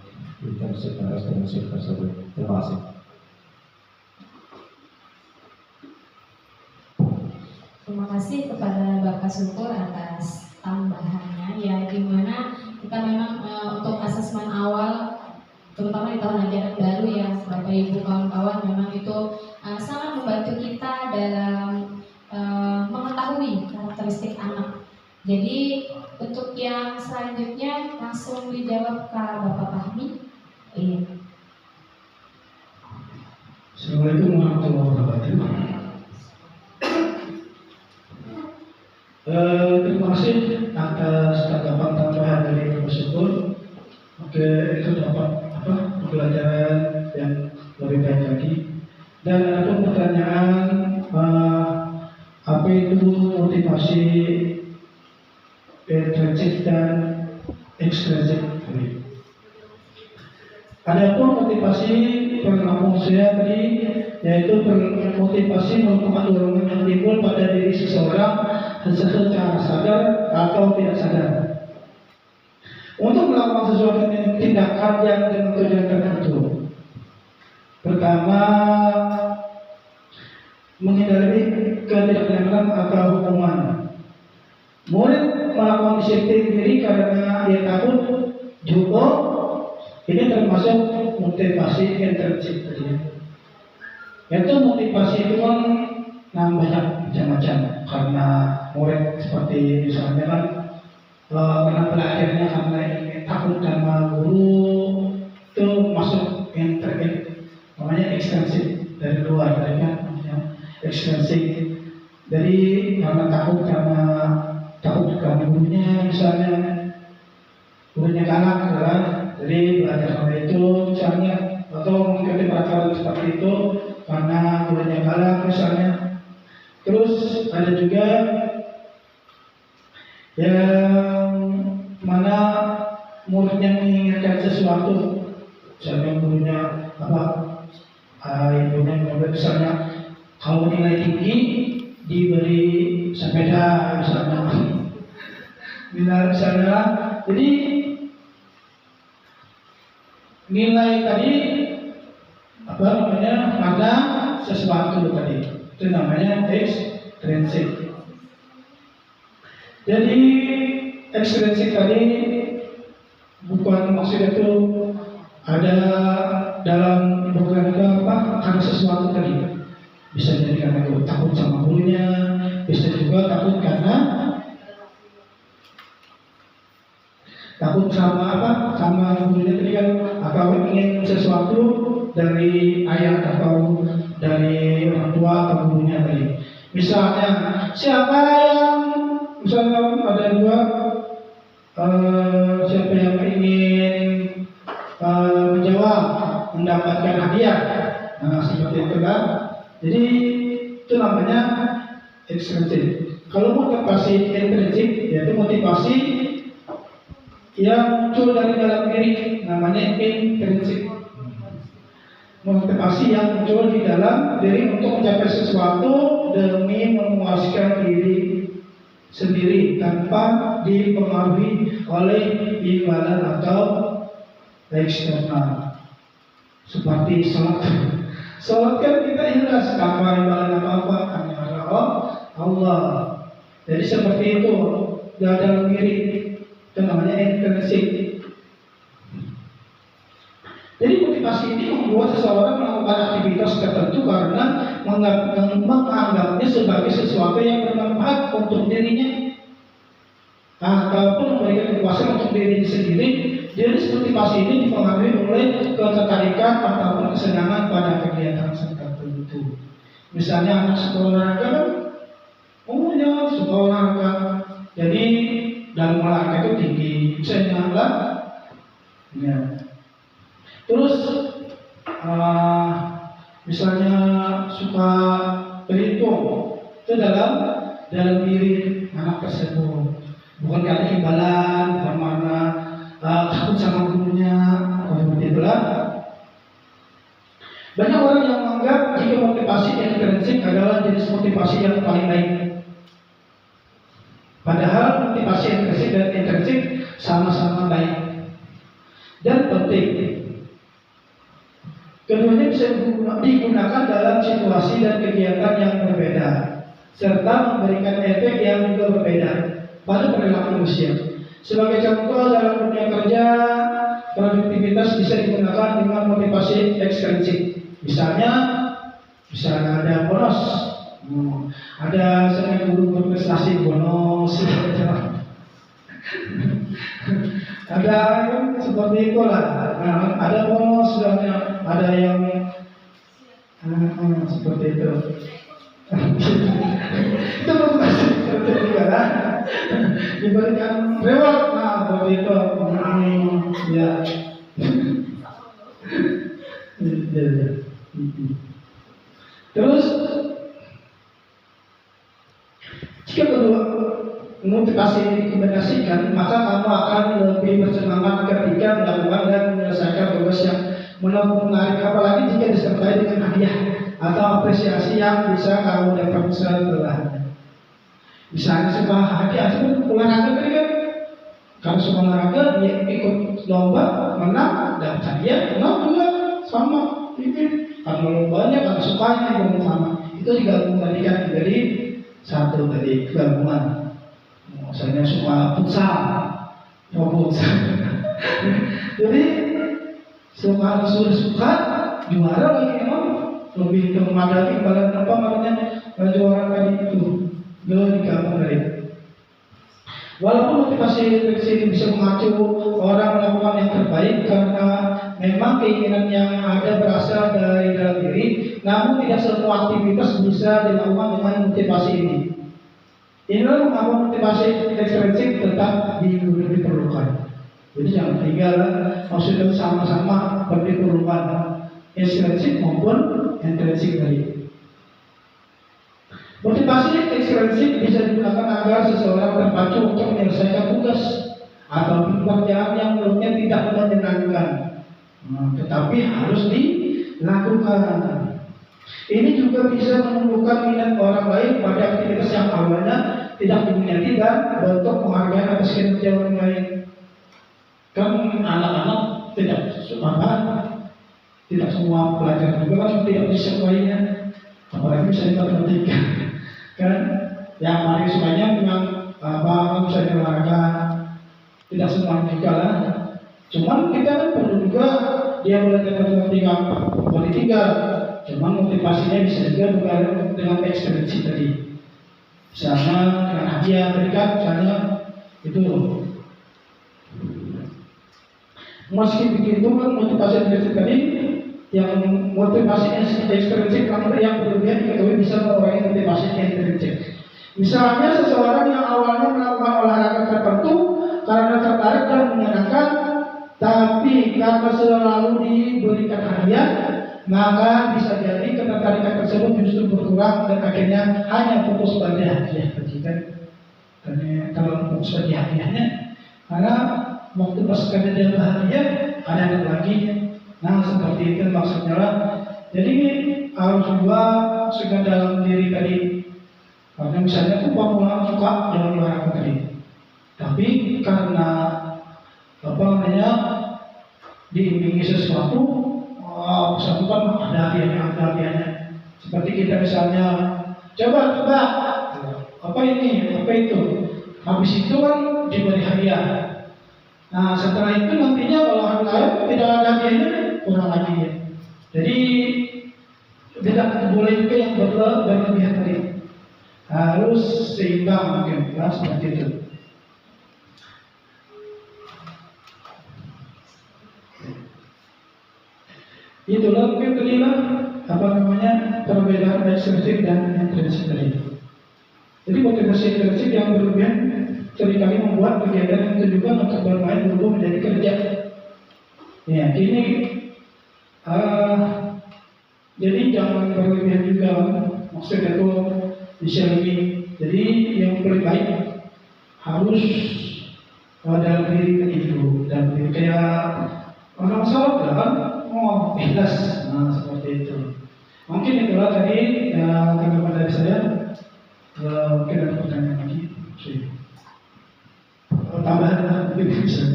intrinsik dan ekstrinsik tersebut. Terima kasih. Terima kasih kepada Bapak Syukur atas tambahannya, ya, dimana kita memang untuk asesmen awal, terutama di tahun ajaran baru ya Bapak Ibu kawan-kawan, memang itu sangat membantu kita dalam mengetahui karakteristik anak. Jadi untuk yang selanjutnya langsung dijawab ke Bapak Fahmi. Iya. Assalamualaikum warahmatullahi wabarakatuh. Terima kasih atas tanggapan tambahan dari Profesor. Oke, itu dapat pembelajaran yang lebih baik lagi. Dan ada pertanyaan, apa itu motivasi intrinsik dan ekstrinsik? Adapun motivasi pengampung saya tadi, yaitu motivasi merupakan dorongan yang timbul pada diri seseorang secara sadar atau tidak sadar untuk melakukan sesuatu tindakan yang dengan tujuan tertentu. Pertama, menghindari ketidaknyamanan atau hukuman. Murid melakukan disiplin diri karena dia takut dihukum. Ini termasuk motivasi intrinsik tadi. Itu motivasi itu kan banyak macam-macam, karena murid seperti misalnya kan karena belajarnya karena ingin takut sama guru, itu masuk namanya ekstrinsik dari luar tadi kan, ekstrinsik. Jadi karena takut karena gurunya misalnya, gurunya galak kan, jadi belajar sama itu misalnya, atau mengikuti peraturan seperti itu karena gurunya galak misalnya. Terus ada juga yang mana muridnya menginginkan sesuatu, misalnya gurunya ibunya misalnya kalau nilai tinggi diberi sepeda misalnya. Jadi nilai tadi ada sesuatu tadi, itu namanya ekstrinsik. Jadi ekstrinsik tadi bukan maksudnya itu ada dalam bukan karena sesuatu tadi, bisa jadi karena takut sama gurunya, bisa juga takut karena takut sama gurunya tadi kan, atau ingin sesuatu dari ayah atau dari orang tua atau gurunya tadi. Misalnya siapa yang ada dua, siapa yang ingin menjawab mendapatkan hadiah, seperti itu kan. Jadi itu namanya ekstrinsik. Kalau motivasi intrinsik, yaitu motivasi yang muncul dari dalam diri, namanya intrinsik. Motivasi yang muncul di dalam diri untuk mencapai sesuatu demi memuaskan diri sendiri tanpa dipengaruhi oleh imbalan atau eksternal. Seperti sholat. Sholat kan kita ikhlas, tanpa imbalan apa-apa, hanya Allah. Jadi seperti itu dalam diri, itu namanya intrinsik. Jadi motivasi ini membuat seseorang melakukan aktivitas tertentu karena menganggapnya sebagai sesuatu yang bermanfaat untuk dirinya, ataupun memberikan kepuasan untuk diri sendiri. Jadi motivasi ini dipengaruhi oleh ketertarikan ataupun kesenangan pada kegiatan tertentu. Misalnya anak sekolah olahraga kan, umumnya suka olahraga, jadi dalam olahraga itu tinggi, misalnya ya. Terus misalnya suka berhitung, itu dalam diri anak tersebut, bukan karena imbalan, bukan karena takut sama gurunya, seperti itulah. Banyak orang yang menganggap jika motivasi intrinsik adalah jenis motivasi yang paling baik. Padahal motivasi intrinsik dan intrinsik sama-sama baik dan penting. Keduanya bisa digunakan dalam situasi dan kegiatan yang berbeda, serta memberikan efek yang juga berbeda pada perilaku manusia. Sebagai contoh, dalam dunia kerja, produktivitas bisa digunakan dengan motivasi ekstrinsik. Misalnya ada bonus, ada guru berprestasi bonus, Ada yang seperti itulah. Nah, ada bonus dan ada yang seperti itu. Itu motivasi seperti juga lah. Diberikan reward, nah seperti itu. Ya. Terus jika kedua motivasi ini dikombinasikan, maka kamu akan lebih bersemangat ketika melakukan dan menyelesaikan tugas yang menarik, apalagi jika disertai dengan hadiah atau apresiasi yang bisa kamu dapat setelahnya. Misalnya sebuah hadiah seperti olahraga tadi kan, kalau semua olahraga dia ikut lomba menang dapat hadiah, menang juga sama. Kalau lombanya kalau sukanya juga sama, itu digabungkan jadi satu tadi gabungan. Misalnya suka futsal, jadi suka juara lagi emang lebih memadai pada apa namanya juara tadi itu digabung dari. Walaupun motivasi ini bisa memacu orang melakukan yang terbaik karena memang keinginan yang ada berasal dari dalam diri, namun tidak semua aktivitas bisa dilakukan dengan motivasi ini. Inilah mengapa motivasi ekstrinsik tetap diperlukan. Jadi yang ketiga maksudnya sama-sama diperlukan ekstrinsik maupun intrinsik tadi. Motivasi ekstrinsik bisa digunakan agar seseorang terpacu untuk menyelesaikan tugas atau pekerjaan yang menurutnya tidak menyenangkan, tetapi harus dilakukan. Ini juga bisa menumbuhkan minat orang lain pada aktivitas yang awalnya tidak diminati dan bentuk penghargaan atas kinerja orang lain. Kan anak-anak tidak semua pelajar juga kan tidak disukainya, apalagi misalnya matematika kan yang paling sukanya memang misalnya olahraga, tidak semua juga lah. Cuman kita kan perlu juga dia belajar matematika boleh tinggal, cuman motivasinya bisa juga bukan dengan ekstrinsik tadi, sama dengan hadiah tadi kan, misalnya itu. Meski begitu kan motivasi ekstrinsik tadi, yang motivasi ekstrinsik yang berlebihan diketahui bisa mengurangi motivasi intrinsik. Misalnya seseorang yang awalnya melakukan olahraga tertentu karena tertarik dan menyenangkan, tapi karena selalu diberikan hadiah, maka bisa jadi ketertarikan tersebut justru berkurang dan akhirnya hanya fokus pada hadiah tadi kan. Karena kalau fokus pada hadiahnya, karena waktu pas kerja dia bahagia ada yang lagi. Nah seperti itu maksudnya lah. Jadi harus juga sudah dalam diri tadi. Karena misalnya aku pemula suka dengan olahraga tadi, tapi karena diimbangi sesuatu, sesuatu kan ada hadiahnya. Seperti kita misalnya coba apa itu, habis itu kan diberi hadiah. Nah setelah itu nantinya kalau hari lain tidak ada hadiahnya, kurang lagi ya. Jadi tidak boleh juga yang berlebihan tadi, harus seimbang mungkin ya, seperti itu. Itulah mungkin tadilah perbedaan ekstrinsik dan intrinsik tadi. Jadi motivasi ekstrinsik yang berlebihan seringkali membuat kegiatan itu juga untuk bermain berubah menjadi kerja. Ya, ini jadi jangan berlebihan juga, maksudnya itu bisa lebih. Jadi yang paling baik harus dalam diri itu, dalam diri kayak orang salat kan, ikhlas, seperti itu. Mungkin itulah tadi tanggapan dari saya. Mungkin ada pertanyaan lagi. Tambahan lebih bisa.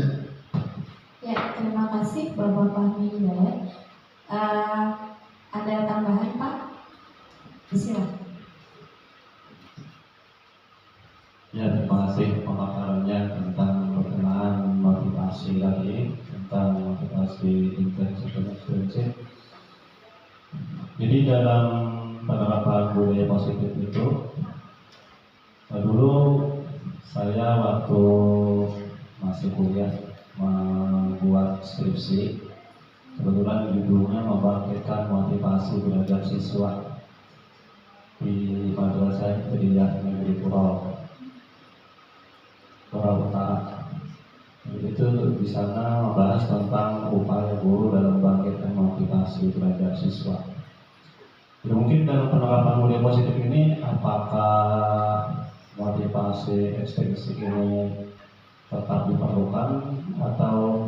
Ya, terima kasih Bapak Fahmi Hidayat. Ada tambahan Pak? Silakan. Ya, terima kasih pemaparannya tentang perkenaan motivasi tadi, tentang motivasi intrinsik dan ekstrinsik. Jadi dalam penerapan budaya positif itu, dulu saya waktu masih kuliah membuat skripsi. Kebetulan judulnya membangkitkan motivasi belajar siswa di Madrasah Ibtidaiyah Negeri Kurau Utara. Itu di sana membahas tentang upaya guru dalam membangkitkan motivasi belajar siswa. Jadi mungkin dalam penerapan budaya positif ini, apakah motivasi ekstrinsik ini tetap diperlukan atau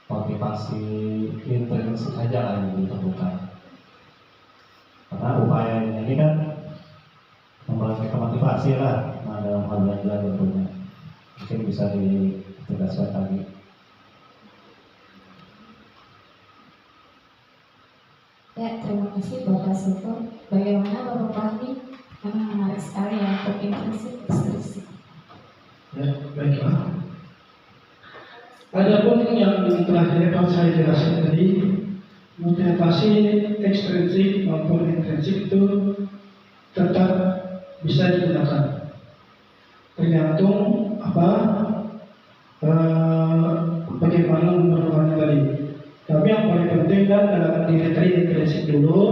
motivasi intrinsik saja yang diperlukan? Karena upaya ini kan membangkitkan motivasi lah, dalam hal belajar tentunya. Mungkin bisa ditegaskan lagi. Ya, terima kasih Bapak Suko. Bagaimana Bapak Fahmi? Memang menarik sekali ya untuk intrinsik ekstrinsik. Ya, baiklah. Adapun yang telah dapat saya jelaskan tadi, motivasi ekstrinsik maupun intrinsik itu tetap bisa digunakan. Tergantung bagaimana memerlukannya tadi. Tapi yang paling penting kan dalam diri tadi intrinsik dulu,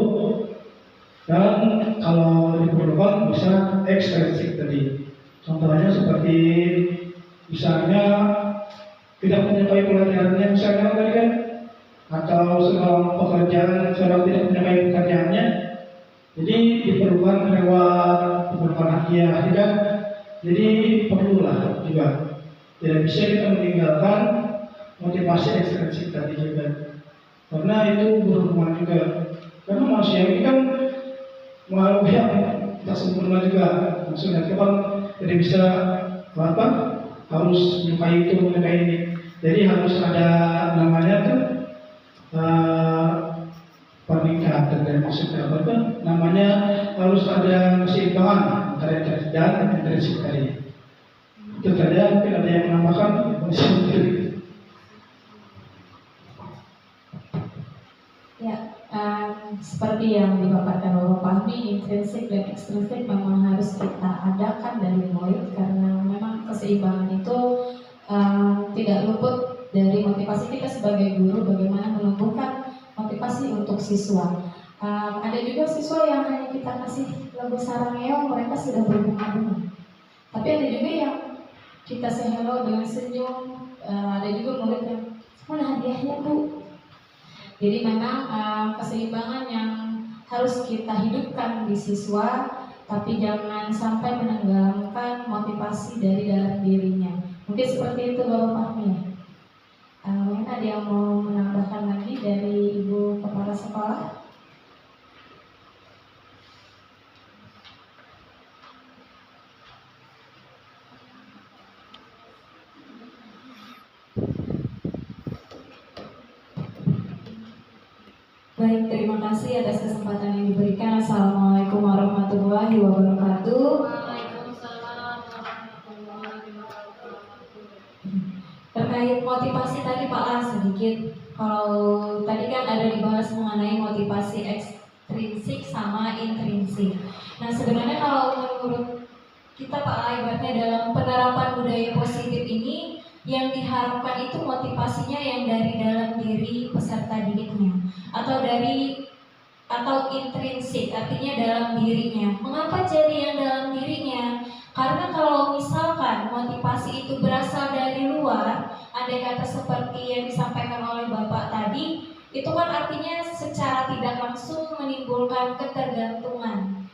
dan kalau diperlukan bisa ekstrinsik tadi. Contohnya seperti misalnya tidak menyukai pelajarannya misalnya tadi kan, atau seorang pekerjaan seorang tidak menyukai pekerjaannya, jadi diperlukan diperlukan hadiah, kan? Jadi perlulah juga. Tidak bisa kita meninggalkan motivasi ekstrinsik tadi juga, karena itu berhubungan juga. Karena manusia ini kan makhluk yang tak sempurna juga. Maksudnya itu kan tidak bisa harus menyukai itu menyukai ini. Jadi harus ada namanya tuh peningkatan dari maksudnya namanya harus ada keseimbangan antara intrinsik dan intrinsik tadi. Itu saja, mungkin ada yang menambahkan. Ya, seperti yang dipaparkan Bapak Fahmi, intrinsik dan ekstrinsik memang harus kita adakan dari murid, karena memang keseimbangan itu tidak luput dari motivasi kita sebagai guru, bagaimana menumbuhkan motivasi untuk siswa. Ada juga siswa yang hanya kita kasih lagu sarangeo, mereka sudah berbunga-bunga. Tapi ada juga yang kita say hello dengan senyum. Ada juga murid yang mana hadiahnya Bu? Jadi memang keseimbangan yang harus kita hidupkan di siswa, tapi jangan sampai menenggelamkan motivasi dari dalam dirinya. Mungkin seperti itu Bapak Fahmi. Mungkin ada yang mau menambahkan lagi dari Ibu Kepala Sekolah? Baik, terima kasih atas kesempatan yang diberikan. Assalamualaikum warahmatullahi wabarakatuh. Terkait motivasi tadi Pak A sedikit. Kalau tadi kan ada dibahas mengenai motivasi ekstrinsik sama intrinsik. Nah sebenarnya kalau menurut kita Pak A, ibaratnya dalam penerapan budaya positif ini, yang diharapkan itu motivasinya yang dari dalam diri peserta didiknya, atau intrinsik, artinya dalam dirinya. Mengapa jadi yang dalam dirinya? Karena kalau misalkan motivasi itu berasal dari luar, andai kata seperti yang disampaikan oleh Bapak tadi, itu kan artinya secara tidak langsung menimbulkan ketergantungan.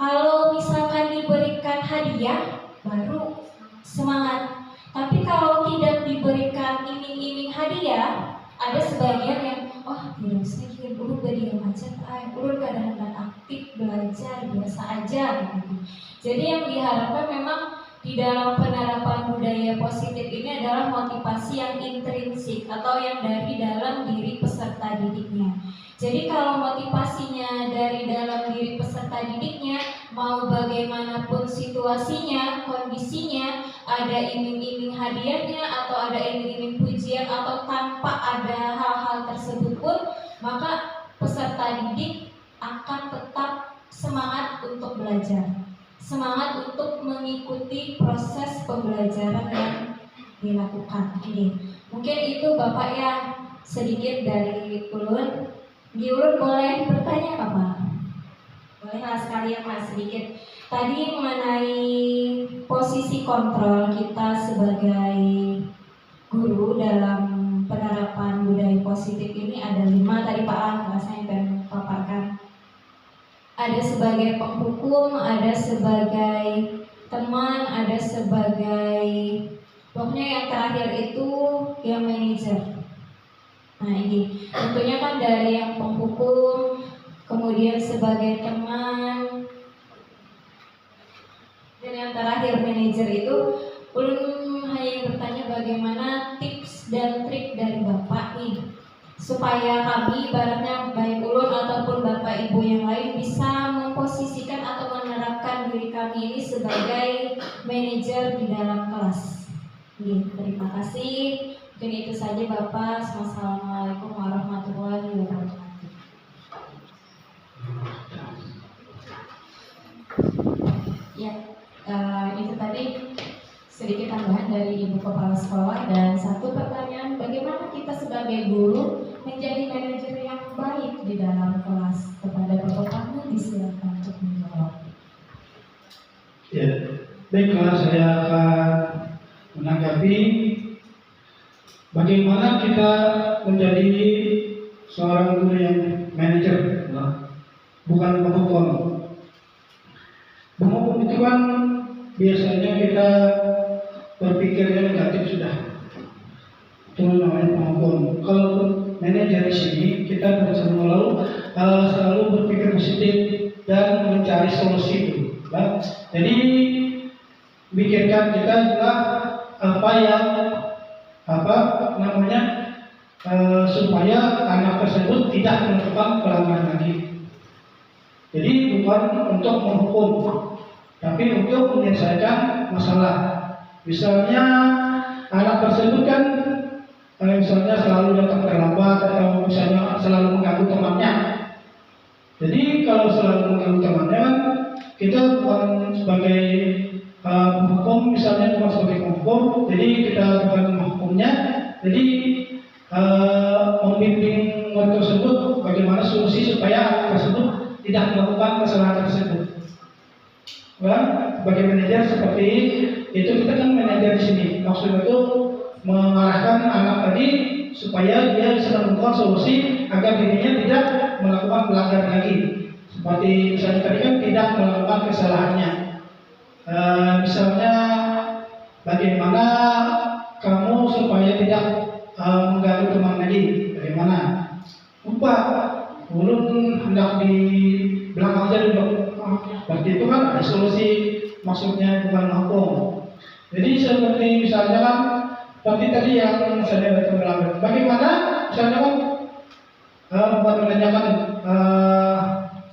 Kalau misalkan diberikan hadiah, baru semangat. Tapi kalau tidak diberikan iming-iming hadiah, ada sebagian yang tidak usah kirim, ulun gak diam aja, ulun kadang-kadang aktif belajar biasa aja gitu. Jadi yang diharapkan memang di dalam penerapan budaya positif ini adalah motivasi yang intrinsik atau yang dari dalam diri peserta didiknya. Jadi kalau motivasinya dari dalam diri peserta didiknya, mau bagaimanapun situasinya, kondisinya, ada iming-iming hadiahnya atau ada iming-iming pujian atau tanpa ada hal-hal tersebut pun, maka peserta didik akan tetap semangat untuk belajar, semangat untuk mengikuti proses pembelajaran yang dilakukan. Ini mungkin itu Bapak ya sedikit dari Ulun. Di Ulun boleh bertanya apa? Bolehlah sekalian Mas sedikit. Tadi mengenai posisi kontrol kita sebagai guru dalam penerapan budaya positif ini ada 5 tadi Pak rasanya dan paparkan. Ada sebagai penghukum, ada sebagai teman, ada sebagai pokoknya yang terakhir itu yang manajer. Nah ini tentunya kan dari yang penghukum, kemudian sebagai teman, dan yang terakhir manajer itu. Ulun hanya bertanya bagaimana tips dan trik dari Bapak nih supaya kami, ibaratnya baik Ulun ataupun Bapak Ibu yang lain bisa memposisikan atau menerapkan diri kami ini sebagai manajer di dalam kelas. Terima kasih. Mungkin itu saja Bapak. Wassalamualaikum warahmatullahi wabarakatuh. Ya, itu tadi sedikit tambahan dari Ibu Kepala Sekolah. Dan satu pertanyaan, bagaimana kita sebagai guru menjadi manajer yang baik di dalam kelas? Kepada Bapak kami disilakan untuk menjawab. Ya, baiklah, saya akan menanggapi bagaimana kita menjadi seorang guru yang manajer, bukan penghukum. Penghukum itu kan biasanya kita berpikirnya negatif sudah, itu namanya penghukum. Kalau manajer di sini kita selalu berpikir positif dan mencari solusi itu. Jadi pikirkan kita adalah supaya anak tersebut tidak melakukan pelanggaran lagi. Jadi bukan untuk menghukum, tapi untuk menyelesaikan masalah. Misalnya anak tersebut kan misalnya selalu datang terlambat atau misalnya selalu mengganggu temannya. Jadi kalau selalu mengganggu temannya kan kita bukan sebagai penghukum, misalnya bukan sebagai penghukum, jadi kita bukan menghukumnya. Jadi membimbing murid tersebut bagaimana solusi supaya anak tersebut tidak melakukan kesalahan tersebut. Sebagai manajer seperti itu, kita kan manajer di sini. Maksudnya itu mengarahkan anak tadi supaya dia bisa menemukan solusi agar dirinya tidak melakukan pelanggaran lagi. Seperti misalnya tadi kan tidak melakukan kesalahannya. Misalnya bagaimana kamu supaya tidak mengganggu teman lagi? Bagaimana? Lupa, ulun hendak di belakang aja dulu. Berarti itu kan ada solusi, maksudnya bukan hukum. Jadi seperti misalnya kan seperti tadi yang saya datang terlambat. Bagaimana misalnya kan buat menanyakan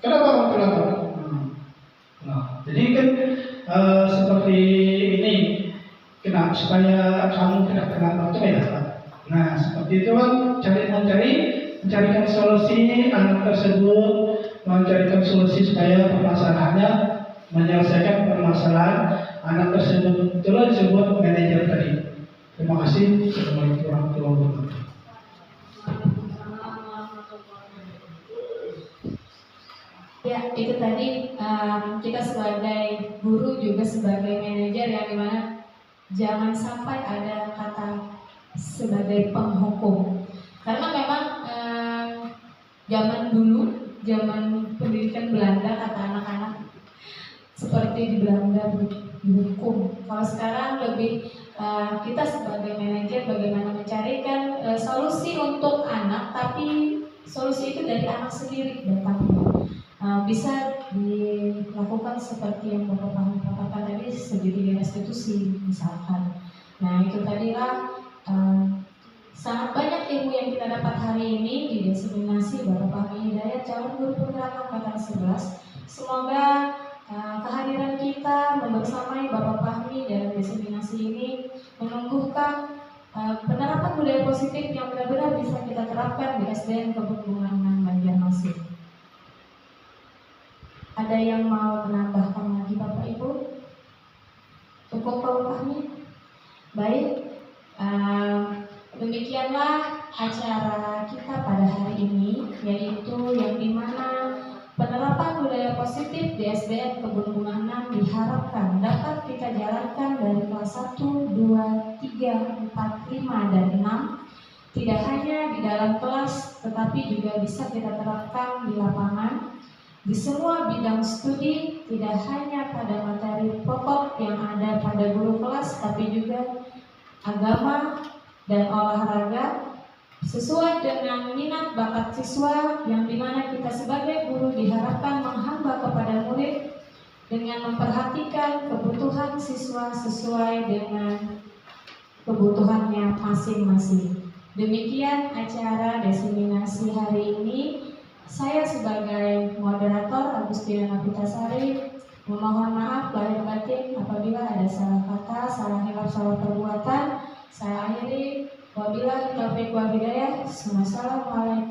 kenapa kamu terlambat? Jadi kan seperti ini, kenapa supaya kamu tidak terlambat itu ya. Nah seperti itu kan mencarikan solusi anak tersebut, mencarikan solusi supaya permasalahannya menyelesaikan permasalahan anak tersebut. Itulah disebut manajer tadi. Terima kasih. Assalamualaikum warahmatullahi wabarakatuh. Ya, itu tadi kita sebagai guru juga sebagai manajer yang dimana jangan sampai ada kata sebagai penghukum. Karena memang zaman dulu, zaman pendidikan Belanda, kata anak-anak seperti di Belanda dihukum. Kalau sekarang lebih kita sebagai manajer bagaimana mencarikan solusi untuk anak, tapi solusi itu dari anak sendiri datangnya. Bisa dilakukan seperti yang Bapak katakan tadi, segitiga restitusi misalkan. Nah itu tadilah sangat banyak ilmu yang kita dapat hari ini di diseminasi Bapak Fahmi Hidayat, calon guru penggerak angkatan 11. Semoga kehadiran kita membersamai Bapak Fahmi dalam diseminasi ini menumbuhkan penerapan budaya positif yang benar-benar bisa kita terapkan di SDN Kebun Banjarmasin. Ada yang mau menambahkan lagi Bapak Ibu? Cukup Bapak Fahmi? Baik, Demikianlah acara kita pada hari ini, yaitu yang dimana penerapan budaya positif di SDN Kebun Bunga 6 diharapkan dapat kita jalankan dari kelas 1, 2, 3, 4, 5, dan 6. Tidak hanya di dalam kelas, tetapi juga bisa kita terapkan di lapangan, di semua bidang studi, tidak hanya pada materi pokok yang ada pada guru kelas, tapi juga agama dan olahraga sesuai dengan minat bakat siswa, yang dimana kita sebagai guru diharapkan menghamba kepada murid dengan memperhatikan kebutuhan siswa sesuai dengan kebutuhannya masing-masing. Demikian acara diseminasi hari ini. Saya sebagai moderator Agustina Navitasari memohon maaf lahir batin apabila ada salah kata, salah hilaf, salah perbuatan. Saya akhiri, wabillahi taufiq wal hidayah. Wassalamualaikum